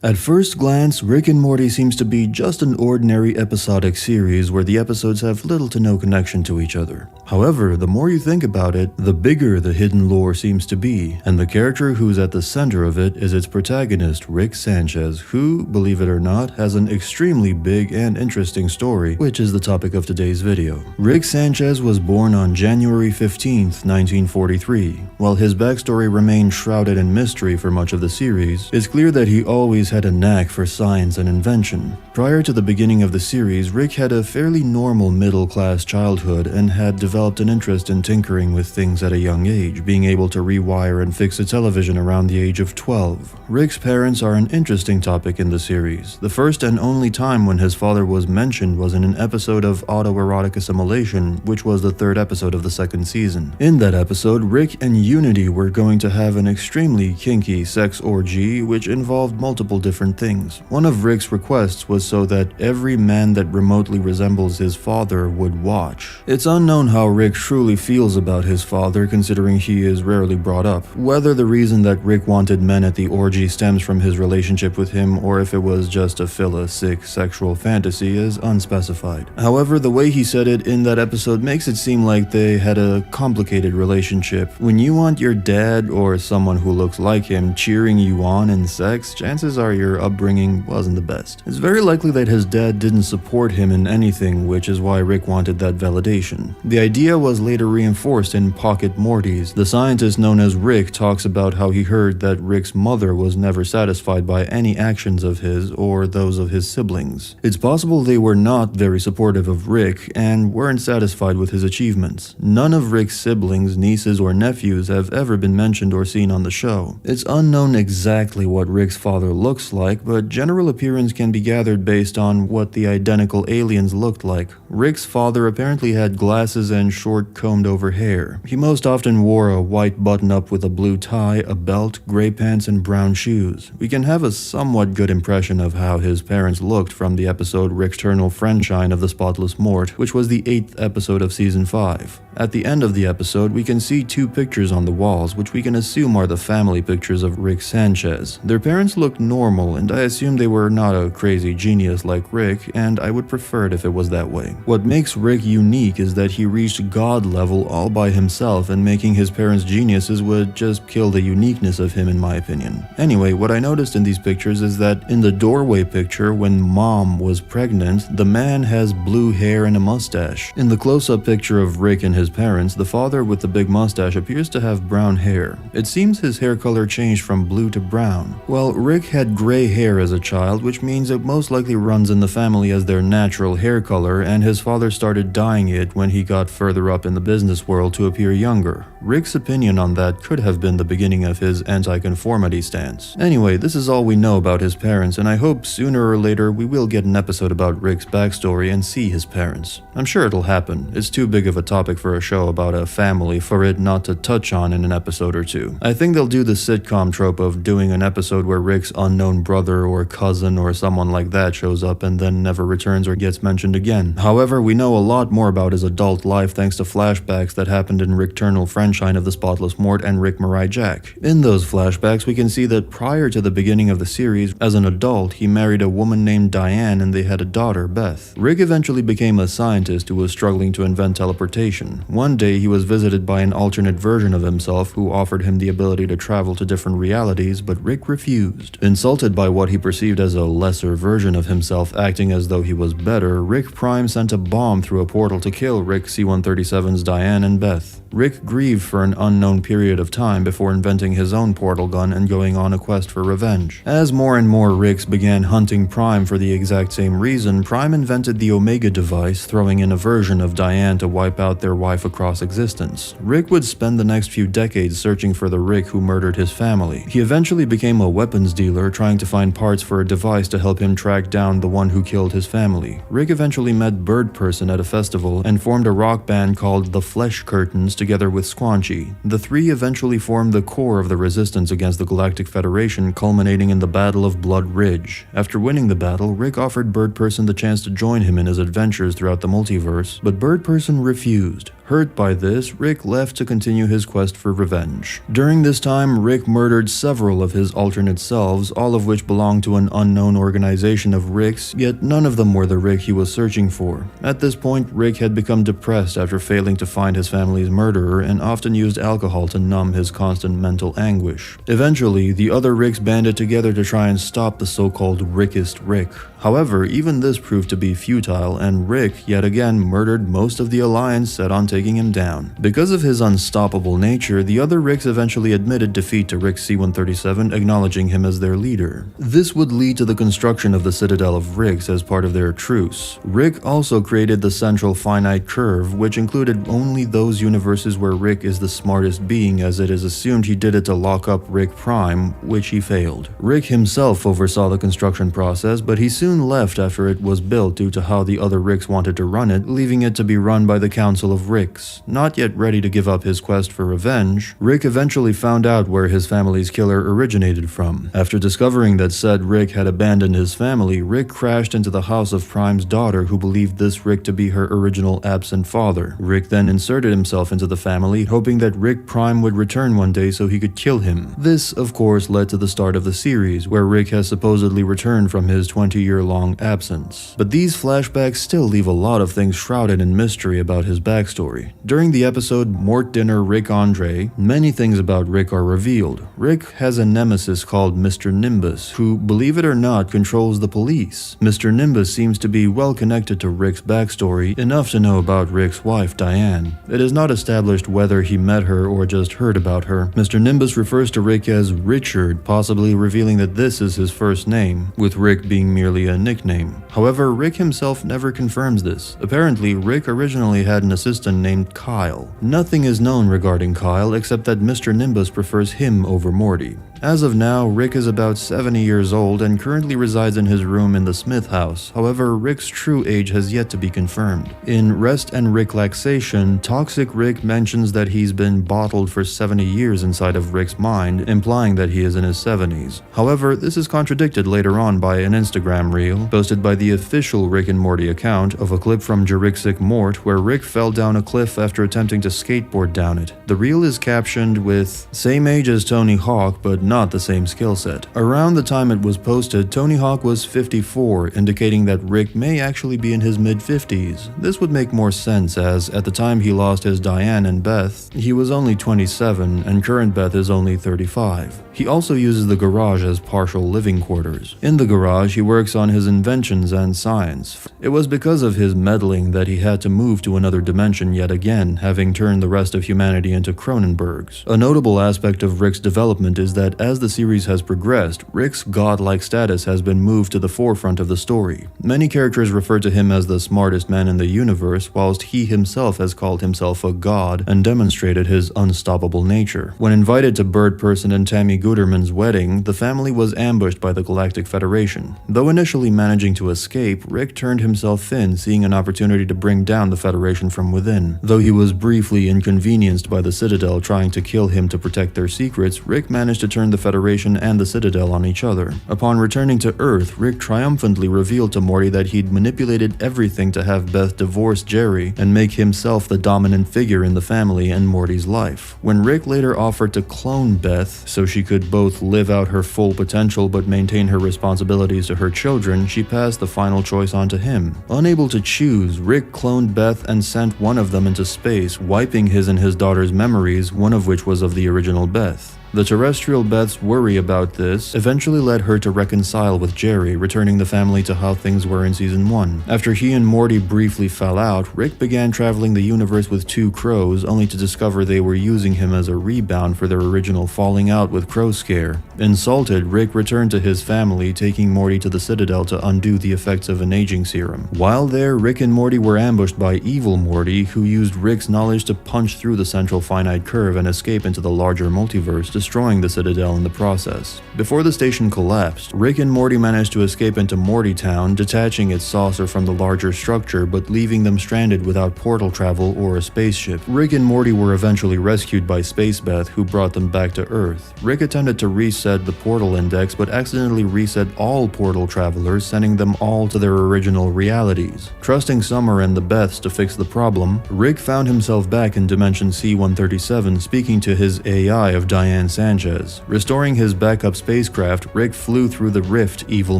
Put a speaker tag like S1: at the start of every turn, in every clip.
S1: At first glance, Rick and Morty seems to be just an ordinary episodic series where the episodes have little to no connection to each other. However, the more you think about it, the bigger the hidden lore seems to be, and the character who's at the center of it is its protagonist, Rick Sanchez, who, believe it or not, has an extremely big and interesting story, which is the topic of today's video. Rick Sanchez was born on January 15th, 1943. While his backstory remained shrouded in mystery for much of the series, it's clear that he always had a knack for science and invention. Prior to the beginning of the series, Rick had a fairly normal middle-class childhood and had developed an interest in tinkering with things at a young age, being able to rewire and fix a television around the age of 12. Rick's parents are an interesting topic in the series. The first and only time when his father was mentioned was in an episode of Autoerotic Assimilation, which was the third episode of the second season. In that episode, Rick and Unity were going to have an extremely kinky sex orgy which involved multiple different things. One of Rick's requests was so that every man that remotely resembles his father would watch. It's unknown how Rick truly feels about his father, considering he is rarely brought up. Whether the reason that Rick wanted men at the orgy stems from his relationship with him or if it was just to fill a sick sexual fantasy is unspecified. However, the way he said it in that episode makes it seem like they had a complicated relationship. When you want your dad or someone who looks like him cheering you on in sex, chances are your upbringing wasn't the best. It's very likely that his dad didn't support him in anything, which is why Rick wanted that validation. The idea was later reinforced in Pocket Mortys. The scientist known as Rick talks about how he heard that Rick's mother was never satisfied by any actions of his or those of his siblings. It's possible they were not very supportive of Rick and weren't satisfied with his achievements. None of Rick's siblings, nieces, or nephews have ever been mentioned or seen on the show. It's unknown exactly what Rick's father looks like, but general appearance can be gathered based on what the identical aliens looked like. Rick's father apparently had glasses and short combed-over hair. He most often wore a white button-up with a blue tie, a belt, gray pants, and brown shoes. We can have a somewhat good impression of how his parents looked from the episode Rick's Friendshine of the Spotless Mort, which was the 8th episode of Season 5. At the end of the episode, we can see two pictures on the walls, which we can assume are the family pictures of Rick Sanchez. Their parents looked normal, and I assume they were not a crazy genius like Rick, and I would prefer it if it was that way. What makes Rick unique is that he reached God level all by himself, and making his parents geniuses would just kill the uniqueness of him in my opinion. Anyway, what I noticed in these pictures is that in the doorway picture, when Mom was pregnant, the man has blue hair and a mustache. In the close-up picture of Rick and his parents, the father with the big mustache appears to have brown hair. It seems his hair color changed from blue to brown. Well, Rick had gray hair as a child, which means it most likely runs in the family as their natural hair color, and his father started dyeing it when he got further up in the business world to appear younger. Rick's opinion on that could have been the beginning of his anti-conformity stance. Anyway, this is all we know about his parents, and I hope sooner or later we will get an episode about Rick's backstory and see his parents. I'm sure it'll happen. It's too big of a topic for a show about a family for it not to touch on in an episode or two. I think they'll do the sitcom trope of doing an episode where Rick's unknown brother or cousin or someone like that shows up and then never returns or gets mentioned again. However, we know a lot more about his adult life thanks to flashbacks that happened in Rick Friendshine of the Spotless Mort and Rick Mirai Jack. In those flashbacks, we can see that prior to the beginning of the series, as an adult, he married a woman named Diane and they had a daughter, Beth. Rick eventually became a scientist who was struggling to invent teleportation. One day, he was visited by an alternate version of himself who offered him the ability to travel to different realities, but Rick refused. Insulted by what he perceived as a lesser version of himself acting as though he was better, Rick Prime sent a bomb through a portal to kill Rick C-137's Diane and Beth. Rick grieved for an unknown period of time before inventing his own portal gun and going on a quest for revenge. As more and more Ricks began hunting Prime for the exact same reason, Prime invented the Omega device, throwing in a version of Diane to wipe out their wife across existence. Rick would spend the next few decades searching for the Rick who murdered his family. He eventually became a weapons dealer, trying to find parts for a device to help him track down the one who killed his family. Rick eventually met Bird Person at a festival and formed a rock band called the Flesh Curtains together with Squanchy. The three eventually formed the core of the resistance against the Galactic Federation, culminating in the Battle of Blood Ridge. After winning the battle, Rick offered Bird Person the chance to join him in his adventures throughout the multiverse, but Bird Person refused. Hurt by this, Rick left to continue his quest for revenge. During this time, Rick murdered several of his alternate selves, all of which belonged to an unknown organization of Ricks, yet none of them were the Rick he was searching for. At this point, Rick had become depressed after failing to find his family's murderer and often used alcohol to numb his constant mental anguish. Eventually, the other Ricks banded together to try and stop the so-called Rickest Rick. However, even this proved to be futile, and Rick yet again murdered most of the alliance set on taking him down. Because of his unstoppable nature, the other Ricks eventually admitted defeat to Rick C-137, acknowledging him as their leader. This would lead to the construction of the Citadel of Ricks as part of their truce. Rick also created the central finite curve, which included only those universes where Rick is the smartest being, as it is assumed he did it to lock up Rick Prime, which he failed. Rick himself oversaw the construction process, but he soon left after it was built due to how the other Ricks wanted to run it, leaving it to be run by the Council of Ricks. Not yet ready to give up his quest for revenge, Rick eventually found out where his family's killer originated from. After discovering that said Rick had abandoned his family, Rick crashed into the house of Prime's daughter, who believed this Rick to be her original absent father. Rick then inserted himself into the family, hoping that Rick Prime would return one day so he could kill him. This, of course, led to the start of the series, where Rick has supposedly returned from his 20-year-long absence. But these flashbacks still leave a lot of things shrouded in mystery about his backstory. During the episode Mort Dinner Rick Andre, many things about Rick are revealed. Rick has a nemesis called Mr. Nimbus, who, believe it or not, controls the police. Mr. Nimbus seems to be well connected to Rick's backstory, enough to know about Rick's wife, Diane. It is not established whether he met her or just heard about her. Mr. Nimbus refers to Rick as Richard, possibly revealing that this is his first name, with Rick being merely a nickname. However, Rick himself never confirms this. Apparently, Rick originally had an assistant named Kyle. Nothing is known regarding Kyle except that Mr. Nimbus prefers him over Morty. As of now, Rick is about 70 years old and currently resides in his room in the Smith house. However, Rick's true age has yet to be confirmed. In Rest and Ricklaxation, Toxic Rick mentions that he's been bottled for 70 years inside of Rick's mind, implying that he is in his 70s. However, this is contradicted later on by an Instagram reel posted by the official Rick and Morty account of a clip from Jurassic Mort where Rick fell down a cliff after attempting to skateboard down it. The reel is captioned with "Same age as Tony Hawk, but not the same skill set." Around the time it was posted, Tony Hawk was 54, indicating that Rick may actually be in his mid-50s. This would make more sense as, at the time he lost his Diane and Beth, he was only 27 and current Beth is only 35. He also uses the garage as partial living quarters. In the garage, he works on his inventions and science. It was because of his meddling that he had to move to another dimension yet again, having turned the rest of humanity into Cronenbergs. A notable aspect of Rick's development is that as the series has progressed, Rick's godlike status has been moved to the forefront of the story. Many characters refer to him as the smartest man in the universe, whilst he himself has called himself a god and demonstrated his unstoppable nature. When invited to Bird Person and Tammy Guterman's wedding, the family was ambushed by the Galactic Federation. Though initially managing to escape, Rick turned himself in, seeing an opportunity to bring down the Federation from within. Though he was briefly inconvenienced by the Citadel trying to kill him to protect their secrets, Rick managed to turn the Federation and the Citadel on each other. Upon returning to Earth, Rick triumphantly revealed to Morty that he'd manipulated everything to have Beth divorce Jerry and make himself the dominant figure in the family and Morty's life. When Rick later offered to clone Beth so she could both live out her full potential but maintain her responsibilities to her children, she passed the final choice on to him. Unable to choose, Rick cloned Beth and sent one of them into space, wiping his and his daughter's memories, one of which was of the original Beth. The terrestrial Beth's worry about this eventually led her to reconcile with Jerry, returning the family to how things were in Season 1. After he and Morty briefly fell out, Rick began traveling the universe with two crows, only to discover they were using him as a rebound for their original falling out with Crow Scare. Insulted, Rick returned to his family, taking Morty to the Citadel to undo the effects of an aging serum. While there, Rick and Morty were ambushed by evil Morty, who used Rick's knowledge to punch through the central finite curve and escape into the larger multiverse, destroying the Citadel in the process. Before the station collapsed, Rick and Morty managed to escape into Morty Town, detaching its saucer from the larger structure but leaving them stranded without portal travel or a spaceship. Rick and Morty were eventually rescued by Space Beth, who brought them back to Earth. Rick attempted to reset the portal index but accidentally reset all portal travelers, sending them all to their original realities. Trusting Summer and the Beths to fix the problem, Rick found himself back in Dimension C-137 speaking to his AI of Diane Sanchez. Restoring his backup spacecraft, Rick flew through the rift Evil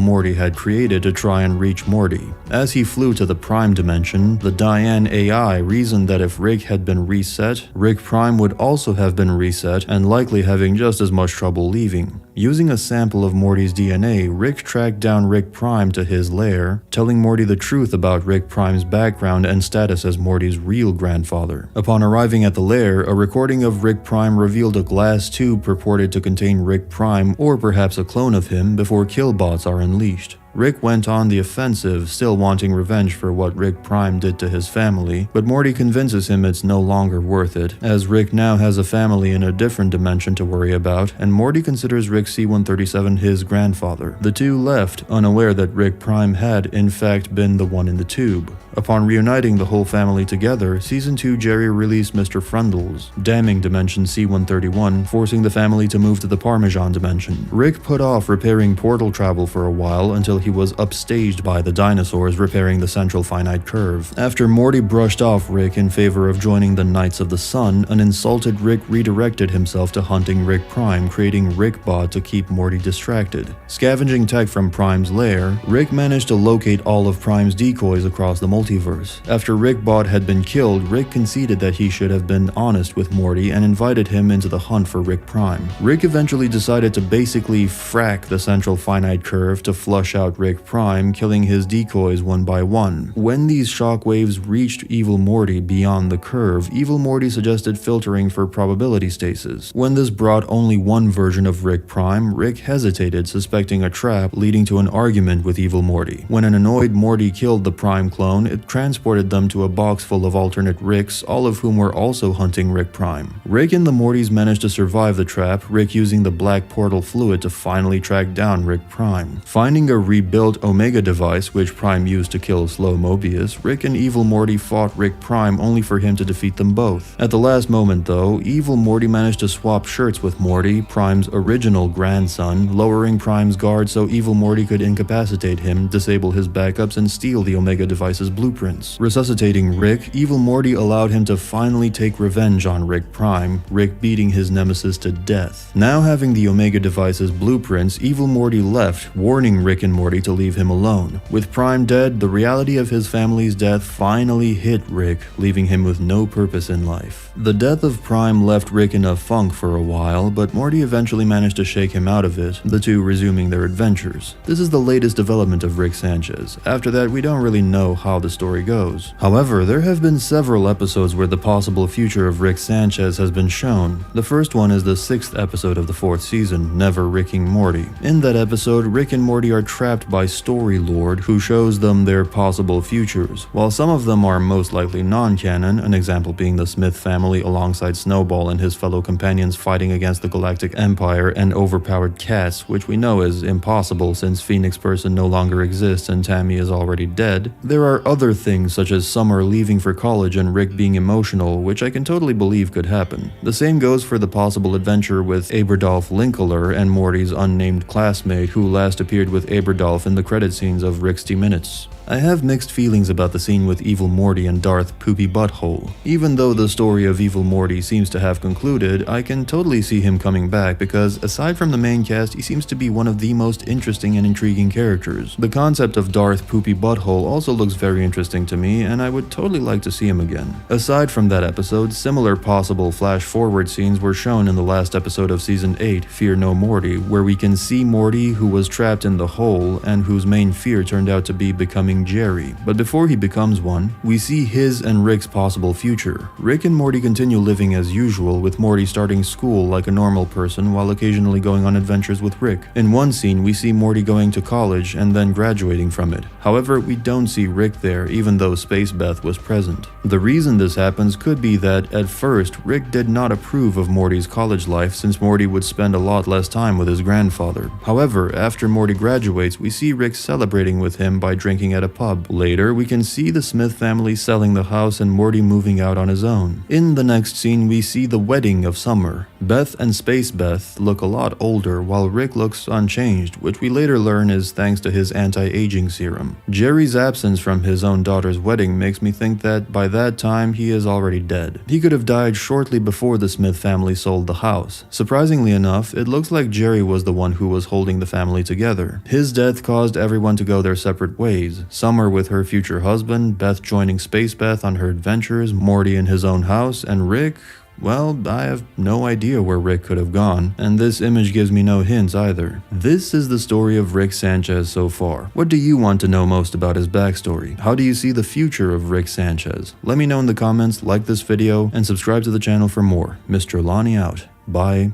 S1: Morty had created to try and reach Morty. As he flew to the Prime Dimension, the Diane AI reasoned that if Rick had been reset, Rick Prime would also have been reset and likely having just as much trouble leaving. Using a sample of Morty's DNA, Rick tracked down Rick Prime to his lair, telling Morty the truth about Rick Prime's background and status as Morty's real grandfather. Upon arriving at the lair, a recording of Rick Prime revealed a glass tube purported to contain Rick Prime, or perhaps a clone of him, before killbots are unleashed. Rick went on the offensive, still wanting revenge for what Rick Prime did to his family, but Morty convinces him it's no longer worth it, as Rick now has a family in a different dimension to worry about, and Morty considers Rick C-137 his grandfather. The two left, unaware that Rick Prime had, in fact, been the one in the tube. Upon reuniting the whole family together, Season 2 Jerry released Mr. Frundles, damming Dimension C-131, forcing the family to move to the Parmesan Dimension. Rick put off repairing portal travel for a while until he was upstaged by the dinosaurs repairing the central finite curve. After Morty brushed off Rick in favor of joining the Knights of the Sun, an insulted Rick redirected himself to hunting Rick Prime, creating Rickbot to keep Morty distracted. Scavenging tech from Prime's lair, Rick managed to locate all of Prime's decoys across the multiverse. After Rickbot had been killed, Rick conceded that he should have been honest with Morty and invited him into the hunt for Rick Prime. Rick eventually decided to basically frack the central finite curve to flush out Rick Prime, killing his decoys one by one. When these shockwaves reached Evil Morty beyond the curve, Evil Morty suggested filtering for probability stasis. When this brought only one version of Rick Prime, Rick hesitated, suspecting a trap, leading to an argument with Evil Morty. When an annoyed Morty killed the Prime clone, it transported them to a box full of alternate Ricks, all of whom were also hunting Rick Prime. Rick and the Mortys managed to survive the trap, Rick using the black portal fluid to finally track down Rick Prime. Finding a rebuilt Omega device, which Prime used to kill Slow Mobius, Rick and Evil Morty fought Rick Prime only for him to defeat them both. At the last moment though, Evil Morty managed to swap shirts with Morty, Prime's original grandson, lowering Prime's guard so Evil Morty could incapacitate him, disable his backups, and steal the Omega device's blueprints. Resuscitating Rick, Evil Morty allowed him to finally take revenge on Rick Prime, Rick beating his nemesis to death. Now having the Omega device's blueprints, Evil Morty left, warning Rick and Morty to leave him alone. With Prime dead, the reality of his family's death finally hit Rick, leaving him with no purpose in life. The death of Prime left Rick in a funk for a while, but Morty eventually managed to shake him out of it, the two resuming their adventures. This is the latest development of Rick Sanchez. After that, we don't really know how the story goes. However, there have been several episodes where the possible future of Rick Sanchez has been shown. The first one is the 6th episode of the 4th season, Never Ricking Morty. In that episode, Rick and Morty are trapped by Story Lord, who shows them their possible futures. While some of them are most likely non-canon, an example being the Smith family alongside Snowball and his fellow companions fighting against the Galactic Empire and overpowered cats, which we know is impossible since Phoenix Person no longer exists and Tammy is already dead. There are other things such as Summer leaving for college and Rick being emotional, which I can totally believe could happen. The same goes for the possible adventure with Aberdolf Linkler and Morty's unnamed classmate who last appeared with Aberdolf in the credit scenes of Rick's 60 Minutes. I have mixed feelings about the scene with Evil Morty and Darth Poopy Butthole. Even though the story of Evil Morty seems to have concluded, I can totally see him coming back because aside from the main cast, he seems to be one of the most interesting and intriguing characters. The concept of Darth Poopy Butthole also looks very interesting to me and I would totally like to see him again. Aside from that episode, similar possible flash-forward scenes were shown in the last episode of Season 8, Fear No Morty, where we can see Morty who was trapped in the hole and whose main fear turned out to be becoming Jerry. But before he becomes one, we see his and Rick's possible future. Rick and Morty continue living as usual, with Morty starting school like a normal person while occasionally going on adventures with Rick. In one scene, we see Morty going to college and then graduating from it. However, we don't see Rick there there even though Space Beth was present. The reason this happens could be that, at first, Rick did not approve of Morty's college life since Morty would spend a lot less time with his grandfather. However, after Morty graduates, we see Rick celebrating with him by drinking at a pub. Later, we can see the Smith family selling the house and Morty moving out on his own. In the next scene, we see the wedding of Summer. Beth and Space Beth look a lot older while Rick looks unchanged, which we later learn is thanks to his anti-aging serum. Jerry's absence from his own daughter's wedding makes me think that by that time he is already dead. He could have died shortly before the Smith family sold the house. Surprisingly enough, it looks like Jerry was the one who was holding the family together. His death caused everyone to go their separate ways. Summer with her future husband, Beth joining Space Beth on her adventures, Morty in his own house, and Rick, well, I have no idea where Rick could have gone, and this image gives me no hints either. This is the story of Rick Sanchez so far. What do you want to know most about his backstory? How do you see the future of Rick Sanchez? Let me know in the comments, like this video, and subscribe to the channel for more. Mr. Lonnie out. Bye.